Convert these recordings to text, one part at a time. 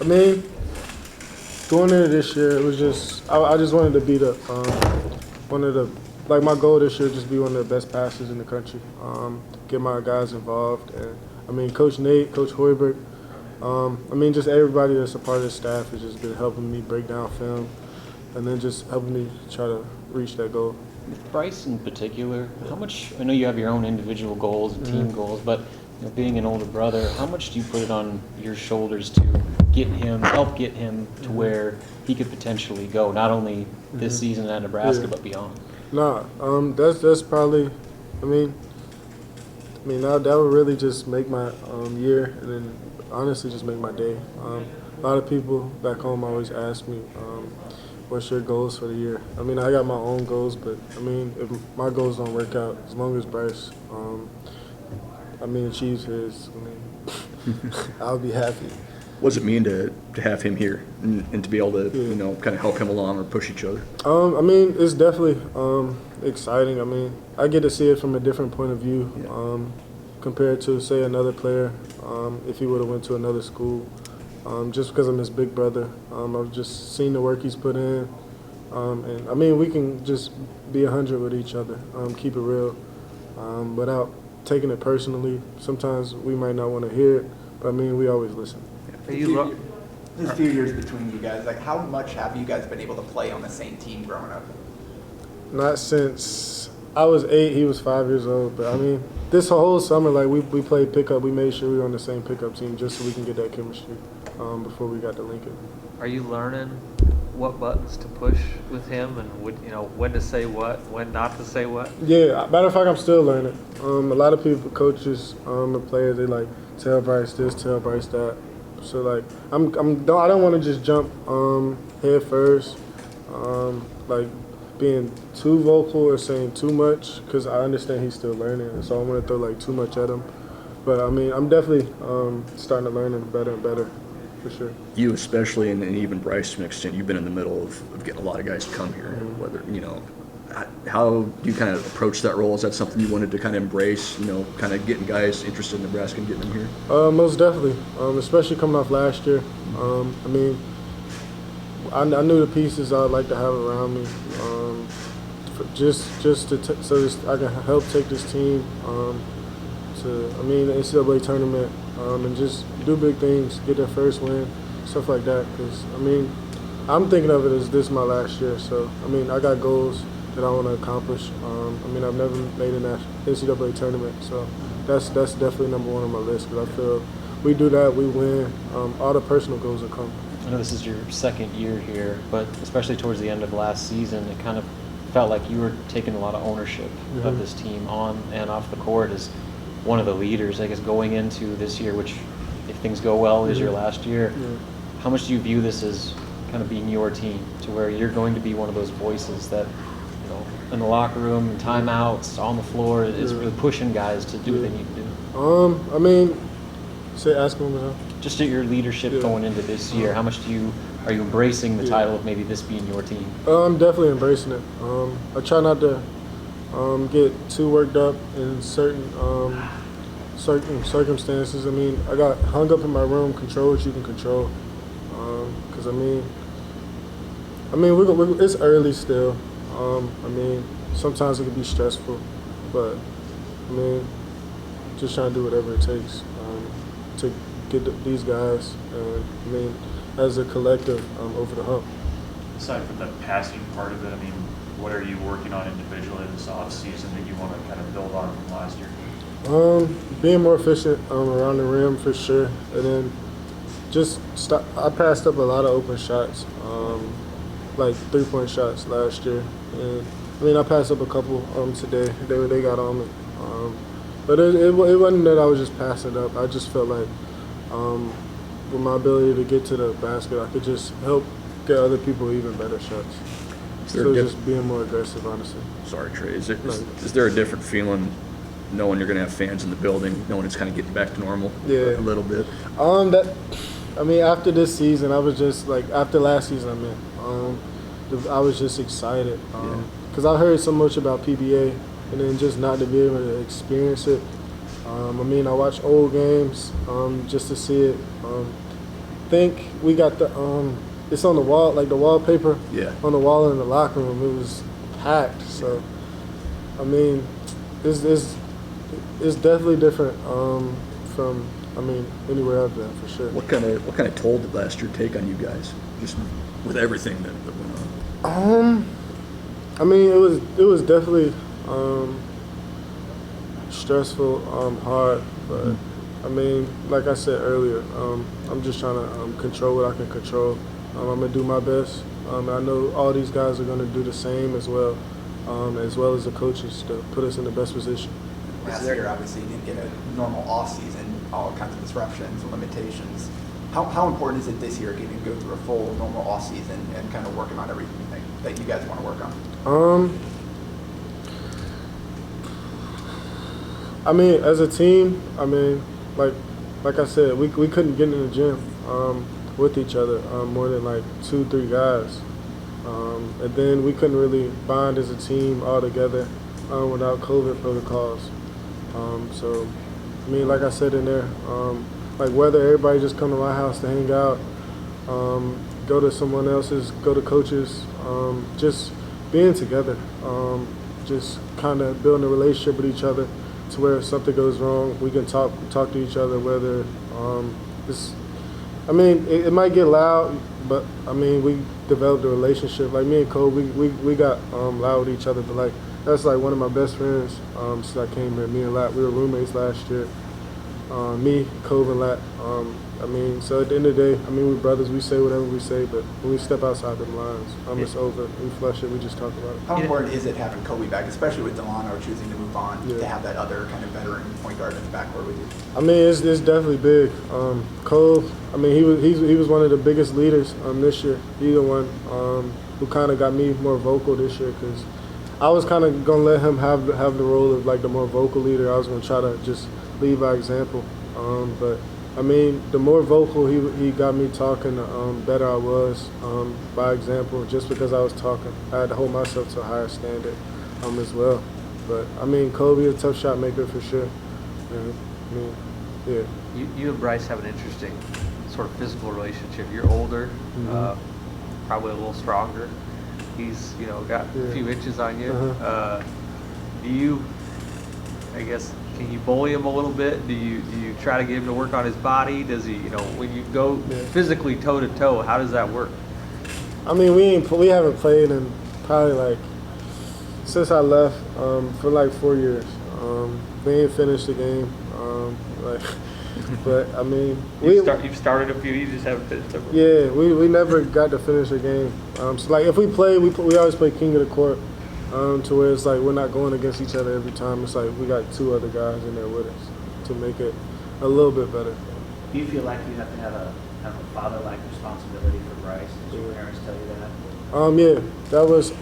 I mean, going into this year, it was just I just wanted to be like my goal this year, just be one of the best passers in the country. Get my guys involved, and I mean, Coach Nate, Coach Hoiberg. I mean, just everybody that's a part of the staff has just been helping me break down film, and then just helping me try to reach that goal. With Bryce in particular, how much? I know you have your own individual goals and team goals, but being an older brother, how much do you put it on your shoulders to help get him to where he could potentially go, not only this season at Nebraska, but beyond? Nah, that's probably, I mean, that would really just make my year, and then honestly just make my day. A lot of people back home always ask me, what's your goals for the year? I mean, I got my own goals, but I mean, if my goals don't work out, as long as Bryce, achieves his, I'll be happy. What does it mean to have him here and to be able to, kind of help him along or push each other? I mean, it's definitely exciting. I mean, I get to see it from a different point of view compared to, say, another player if he would have went to another school. Just because I'm his big brother, I've just seen the work he's put in. And, I mean, we can just be 100 with each other, keep it real, without taking it personally. Sometimes we might not want to hear it, but, I mean, we always listen. There's a few years between you guys. Like, how much have you guys been able to play on the same team growing up? Not since I was 8, he was 5 years old. But, I mean, this whole summer, like, we played pickup. We made sure we were on the same pickup team just so we can get that chemistry before we got to Lincoln. Are you learning what buttons to push with him and when to say what, when not to say what? Yeah, matter of fact, I'm still learning. A lot of people, coaches, and players, they like tell Bryce this, tell Bryce that. So like, I don't want to just jump head first, like being too vocal or saying too much, because I understand he's still learning, and so I want to throw like too much at him. But I mean, I'm definitely starting to learn him better and better, for sure. You especially, and even Bryce to an extent, you've been in the middle of getting a lot of guys to come here. Whether how do you kind of approach that role? Is that something you wanted to kind of embrace? Kind of getting guys interested in Nebraska and getting them here. Most definitely, especially coming off last year. I mean, I knew the pieces I'd like to have around me, so I can help take this team to the NCAA tournament and just do big things, get their first win, stuff like that. Because I'm thinking of it as this is my last year. So I got goals that I want to accomplish. I've never made an NCAA tournament, so that's definitely number one on my list, because I feel we do that, we win, all the personal goals will come. I know this is your second year here, but especially towards the end of last season, it kind of felt like you were taking a lot of ownership of this team on and off the court as one of the leaders, I guess, going into this year, which, if things go well, is your last year. How much do you view this as kind of being your team, to where you're going to be one of those voices that, in the locker room, in timeouts, on the floor, is really pushing guys to do what they need to do? Ask me one more time. Just at your leadership going into this year, how much are you embracing the title of maybe this being your team? I'm definitely embracing it. I try not to get too worked up in certain circumstances. I got hung up in my room. Control what you can control. Because it's early still. Sometimes it can be stressful, but just trying to do whatever it takes to get these guys and as a collective over the hump. Aside from the passing part of it, what are you working on individually this off season that you want to kind of build on from last year? Being more efficient around the rim for sure, and then just stop. I passed up a lot of open shots, like 3-point shots last year, and I passed up a couple today. They got on me, but it wasn't that I was just passing up. I just felt like with my ability to get to the basket, I could just help get other people even better shots. So just being more aggressive, honestly. Sorry, Trey. Is there a different feeling knowing you're going to have fans in the building, knowing it's kind of getting back to normal a little bit? After this season, I was just like, after last season, I was just excited because I heard so much about PBA, and then just not to be able to experience it. I watch old games just to see it. think we got the it's on the wall, like the wallpaper. Yeah. On the wall in the locker room, it was packed. So, I mean, it's definitely different from anywhere I've been for sure. What kind of toll did last year take on you guys, just with everything that went on? I mean, it was definitely stressful, hard, but I mean, like I said earlier, I'm just trying to control what I can control. I'm gonna do my best. I know all these guys are gonna do the same as well as the coaches to put us in the best position. Last year, obviously, you didn't get a normal off-season, all kinds of disruptions and limitations. How important is it this year getting to go through a full normal off-season and kind of working on everything that you guys want to work on? I mean, as a team, I mean, like I said, we couldn't get in the gym with each other more than like 2-3 guys, and then we couldn't really bond as a team all together without COVID protocols. So, I mean, like I said in there, like whether everybody just come to my house to hang out, go to someone else's, go to coaches, just being together, just kind of building a relationship with each other to where if something goes wrong, we can talk to each other, whether it might get loud, but I mean, we developed a relationship. Like me and Cole, we got loud with each other, but like that's like one of my best friends since I came here. Me and Lat, we were roommates last year. Me, Cove, and Lat. I mean, so at the end of the day, I mean, we're brothers. We say whatever we say, but when we step outside them lines, it's over. We flush it. We just talk about it. How important is it having Kobe back, especially with Delano choosing to move on, Yeah. to have that other kind of veteran point guard in the backcourt with you? I mean, it's definitely big. Cole, I mean, he was one of the biggest leaders this year. He's the one who kind of got me more vocal this year because I was kind of gonna let him have the role of like the more vocal leader. I was gonna try to just lead by example. But I mean, the more vocal he got me talking, the better I was by example. Just because I was talking, I had to hold myself to a higher standard as well. But I mean, Kobe a tough shot maker for sure. And, I mean, yeah. You and Bryce have an interesting sort of physical relationship. You're older, probably a little stronger. He's got a few inches on you. Do you, I guess, can you bully him a little bit? Do you try to get him to work on his body? Does he, when you go physically toe to toe, how does that work? I mean, we haven't played in probably like since I left for like 4 years. We ain't finished the game. But I mean, You've started a few. You just haven't finished them. Yeah, we never got to finish a game. So like if we play, we always play king of the court. To where it's like we're not going against each other every time. It's like we got 2 other guys in there with us to make it a little bit better. Do you feel like you have to have a father-like responsibility for Bryce? Did your parents tell you that? Yeah, that was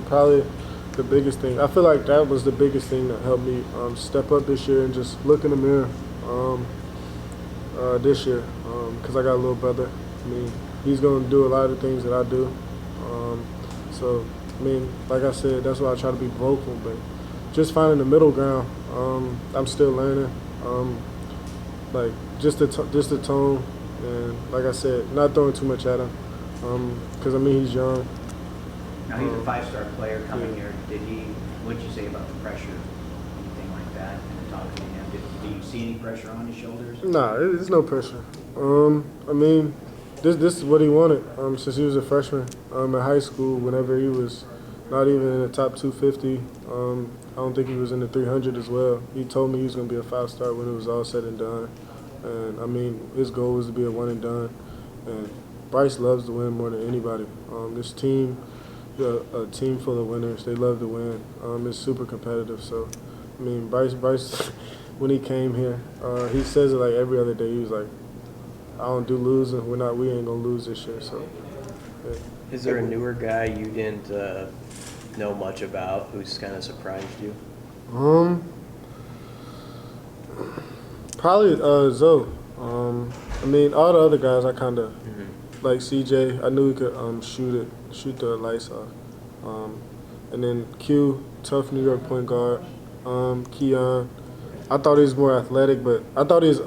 probably the biggest thing. I feel like that was the biggest thing that helped me step up this year and just look in the mirror this year because I got a little brother. I mean, he's going to do a lot of the things that I do. So, I mean, like I said, that's why I try to be vocal, but just finding the middle ground, I'm still learning. Like just the tone, and like I said, not throwing too much at him, because I mean he's young. Now he's a 5-star player coming here. What did you say about the pressure, anything like that? And talking to him, do you see any pressure on his shoulders? Nah, there's no pressure. I mean, this is what he wanted since he was a freshman in high school. Whenever he was not even in the top 250, I don't think he was in the 300 as well. He told me he was going to be a 5-star when it was all said and done. And I mean, his goal was to be a one and done. And Bryce loves to win more than anybody. This team, a team full of winners. They love to win. It's super competitive. So, I mean, Bryce, when he came here, he says it like every other day. He was like, I don't do losing. We ain't gonna lose this year. So, yeah. Is there a newer guy you didn't know much about who's kind of surprised you? Probably Zoe. I mean, all the other guys I kind of like. CJ, I knew he could shoot the lights off. And then Q, tough New York point guard. Keon, I thought he was more athletic, but I thought he's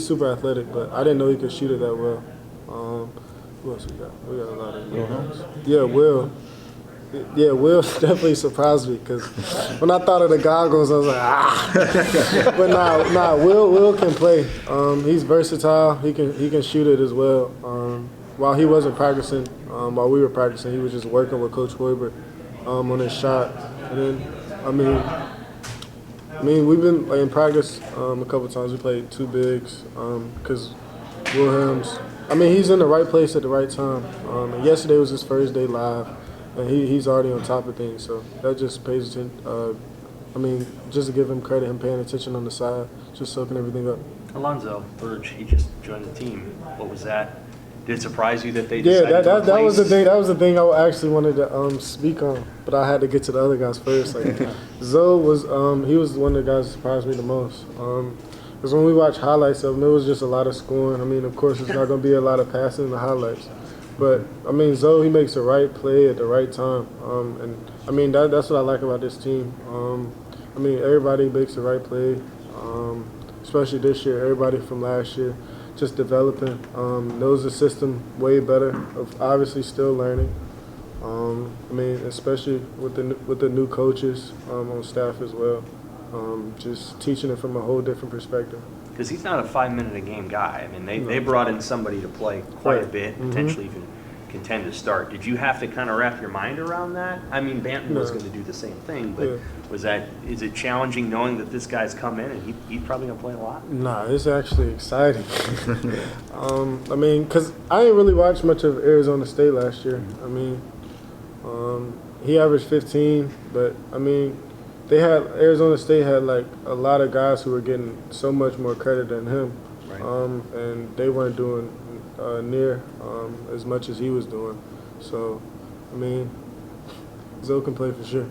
super athletic, but I didn't know he could shoot it that well. Who else we got? We got a lot of new ones. Yeah, Will. Yeah, Will definitely surprised me because when I thought of the goggles, I was like, ah. But nah, Will can play. He's versatile. He can shoot it as well. While he wasn't practicing, while we were practicing, he was just working with Coach Hoiberg on his shot. And then, I mean, we've been in practice a couple times. We played two bigs because Wilhelm's. I mean, he's in the right place at the right time. And yesterday was his first day live. And he's already on top of things, so that just pays attention. I mean, just to give him credit, him paying attention on the side, just soaking everything up. Alonzo Burge, he just joined the team. What was that? Did it surprise you that they Yeah, decided to that was the replace- thing. That was the thing I actually wanted to speak on, but I had to get to the other guys first. Like Zoe was, he was one of the guys that surprised me the most. Because when we watch highlights of him, it was just a lot of scoring. I mean, of course, it's not going to be a lot of passing in the highlights. But, I mean, Zoe, he makes the right play at the right time. And, I mean, that's what I like about this team. I mean, everybody makes the right play, especially this year. Everybody from last year just developing, knows the system way better, of obviously still learning. I mean, especially with the new coaches on staff as well, just teaching it from a whole different perspective. Because he's not a 5-minute-a-game guy. I mean, they brought in somebody to play quite a bit, potentially even contend to start. Did you have to kind of wrap your mind around that? I mean, Banton was going to do the same thing, but is it challenging knowing that this guy's come in and he's probably going to play a lot? Nah, it's actually exciting. I mean, because I didn't really watch much of Arizona State last year. I mean, he averaged 15, but I mean, Arizona State had like a lot of guys who were getting so much more credit than him, Right. And they weren't doing near as much as he was doing. So, I mean, Zoe can play for sure.